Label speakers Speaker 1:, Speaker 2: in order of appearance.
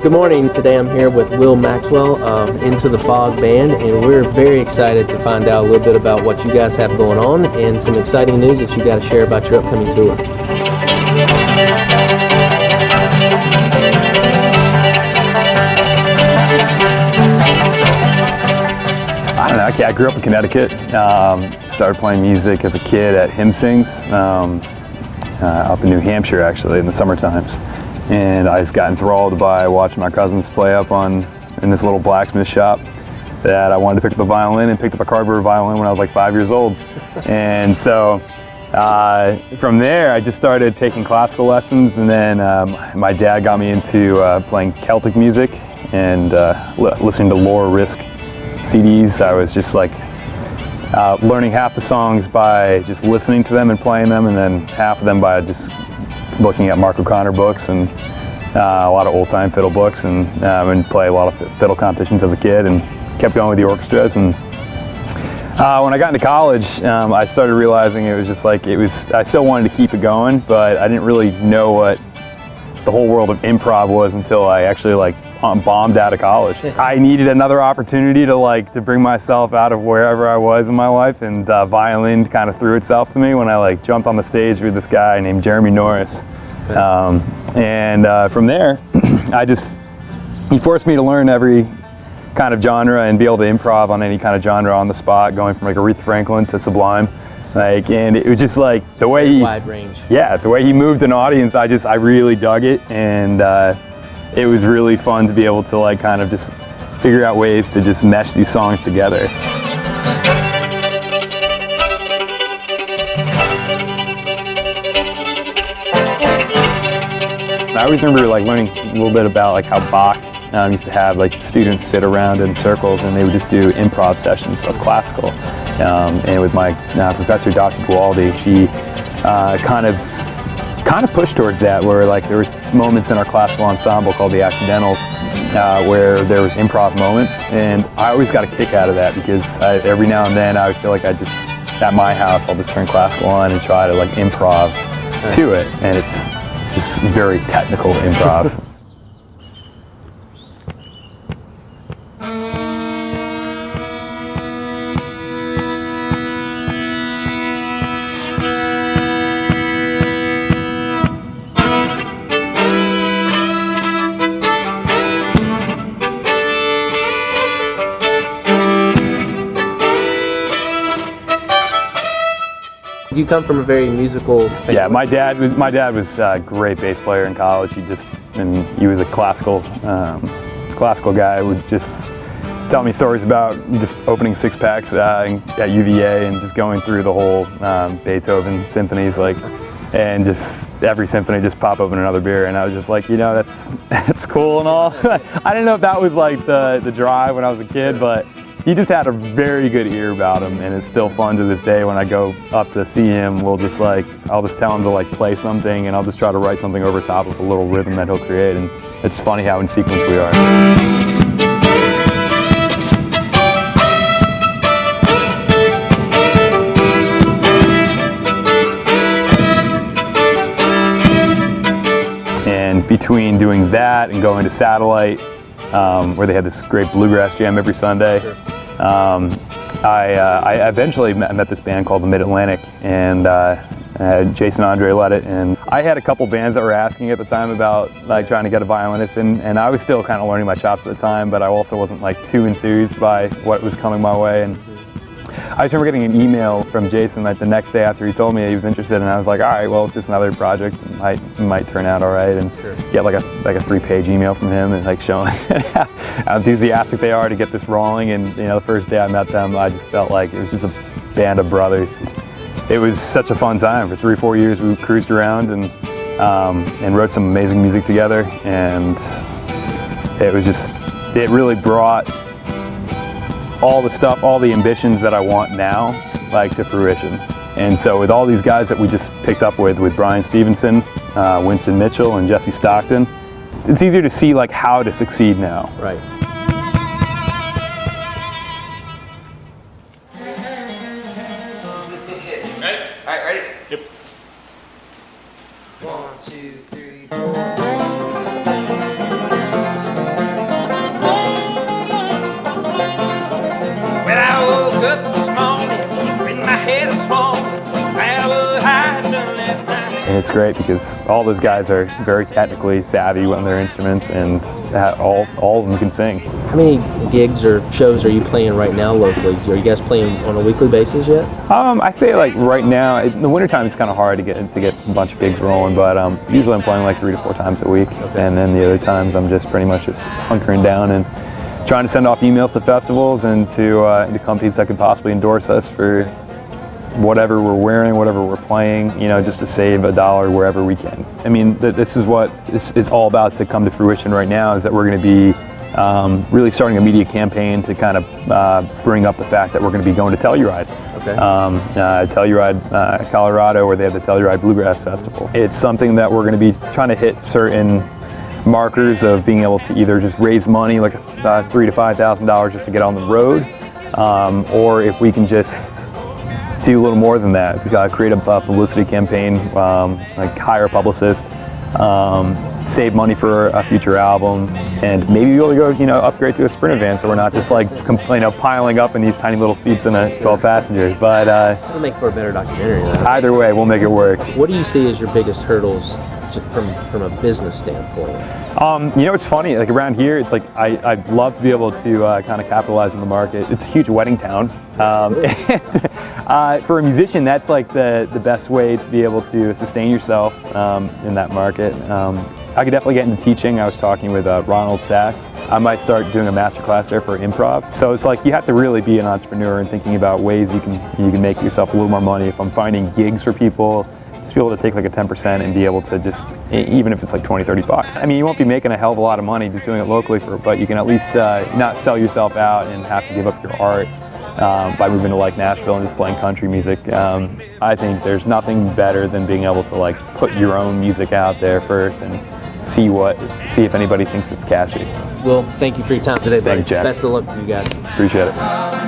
Speaker 1: Good morning. Today I'm here with Will Maxwell of Into the Fog Band, and we're very excited to find out a little bit about what you guys have going on and some exciting news that you got to share about your upcoming tour.
Speaker 2: I don't know. I grew up in Connecticut. Started playing music as a kid at hymn sings up in New Hampshire, actually, in the summer times. And I just got enthralled by watching my cousins play up in this little blacksmith shop that I wanted to pick up a violin, and picked up a cardboard violin when I was like 5 years old. And so from there I just started taking classical lessons, and then my dad got me into playing Celtic music and listening to Laura Risk CDs. I was just like learning half the songs by just listening to them and playing them, and then half of them by just looking at Mark O'Connor books and a lot of old-time fiddle books, and play a lot of fiddle competitions as a kid, and kept going with the orchestras. And when I got into college, I started realizing it was just like, I still wanted to keep it going, but I didn't really know what the whole world of improv was until I actually bombed out of college. I needed another opportunity to bring myself out of wherever I was in my life, and violin kind of threw itself to me when I jumped on the stage with this guy named Jeremy Norris. From there, he forced me to learn every kind of genre and be able to improv on any kind of genre on the spot, going from Aretha Franklin to Sublime. And it was just the way he,
Speaker 1: wide range.
Speaker 2: Yeah, the way he moved an audience, I really dug it, and it was really fun to be able to kind of just figure out ways to just mesh these songs together. I always remember learning a little bit about how Bach used to have students sit around in circles, and they would just do improv sessions of classical. And with my professor, Dr. Gualdi, she kind of pushed towards that, where there were moments in our classical ensemble called the Accidentals where there was improv moments, and I always got a kick out of that, because every now and then I would feel at my house, I'll just turn classical on and try to improv to it, and it's just very technical improv.
Speaker 1: You come from a very musical family.
Speaker 2: Yeah, my dad was a great bass player in college. He was a classical guy. Would just tell me stories about just opening six-packs at UVA and just going through the whole Beethoven symphonies, and just every symphony just pop open another beer, and I was just that's cool and all. I didn't know if that was the drive when I was a kid, but he just had a very good ear about him, and it's still fun to this day when I go up to see him. I'll just tell him to play something, and I'll just try to write something over top of a little rhythm that he'll create, and it's funny how in sequence we are. And between doing that and going to Satellite, where they had this great bluegrass jam every Sunday.
Speaker 1: Sure.
Speaker 2: I eventually met this band called the Mid-Atlantic, and Jason Andre led it, and I had a couple bands that were asking at the time about trying to get a violinist, and I was still kind of learning my chops at the time, but I also wasn't too enthused by what was coming my way. And I just remember getting an email from Jason the next day after he told me he was interested, and I was like, all right, well, it's just another project. It might turn out all right, and
Speaker 1: sure.
Speaker 2: Get a 3-page email from him, and showing how enthusiastic they are to get this rolling. And the first day I met them, I just felt like it was just a band of brothers. It was such a fun time. For 3 or 4 years, we cruised around and wrote some amazing music together, and it really brought all the ambitions that I want now, to fruition. And so with all these guys that we just picked up with Brian Stevenson, Winston Mitchell, and Jesse Stockton, it's easier to see how to succeed now.
Speaker 1: Right.
Speaker 3: Ready?
Speaker 4: All right, ready?
Speaker 3: Yep.
Speaker 4: 1, 2, 3, 4. When I woke up this morning, when my head is swollen, I would have done last night.
Speaker 2: And it's great because all those guys are very technically savvy on their instruments, and all of them can sing.
Speaker 1: How many gigs or shows are you playing right now locally? Are you guys playing on a weekly basis yet?
Speaker 2: I say like right now, in the wintertime it's kind of hard to get a bunch of gigs rolling, but usually I'm playing like 3 to 4 times a week. Okay. And then the other times I'm just pretty much just hunkering down and trying to send off emails to festivals and to companies that could possibly endorse us for whatever we're wearing, whatever we're playing, you know, just to save $1 wherever we can. I mean, this is what it's all about to come to fruition right now, is that we're going to be really starting a media campaign to kind of bring up the fact that we're going to be going to Telluride.
Speaker 1: Okay.
Speaker 2: Telluride, Colorado, where they have the Telluride Bluegrass Festival. It's something that we're going to be trying to hit certain markers of being able to either just raise money, like $3,000 to $5,000 just to get on the road, or if we can just do a little more than that. We got to create a publicity campaign, like hire a publicist, save money for a future album, and maybe we'll go, upgrade to a Sprinter van, so we're not just like piling up in these tiny little seats in a 12 passengers. But
Speaker 1: it'll make for a better documentary, though.
Speaker 2: Either way, we'll make it work.
Speaker 1: What do you see as your biggest hurdles from a business standpoint?
Speaker 2: It's funny, like around here, it's like I'd love to be able to kind of capitalize on the market. It's a huge wedding town. And, for a musician, that's like the best way to be able to sustain yourself in that market. I could definitely get into teaching. I was talking with Ronald Sachs. I might start doing a master class there for improv. So it's like you have to really be an entrepreneur and thinking about ways you can make yourself a little more money. If I'm finding gigs for people, just be able to take like a 10% and be able to just, even if it's like 20, 30 bucks. I mean, you won't be making a hell of a lot of money just doing it locally, but you can at least not sell yourself out and have to give up your art by moving to like Nashville and just playing country music. I think there's nothing better than being able to like put your own music out there first and see if anybody thinks it's catchy.
Speaker 1: Well, thank you for your time today, buddy.
Speaker 2: Thank you, Jack.
Speaker 1: Best of luck to you guys.
Speaker 2: Appreciate it.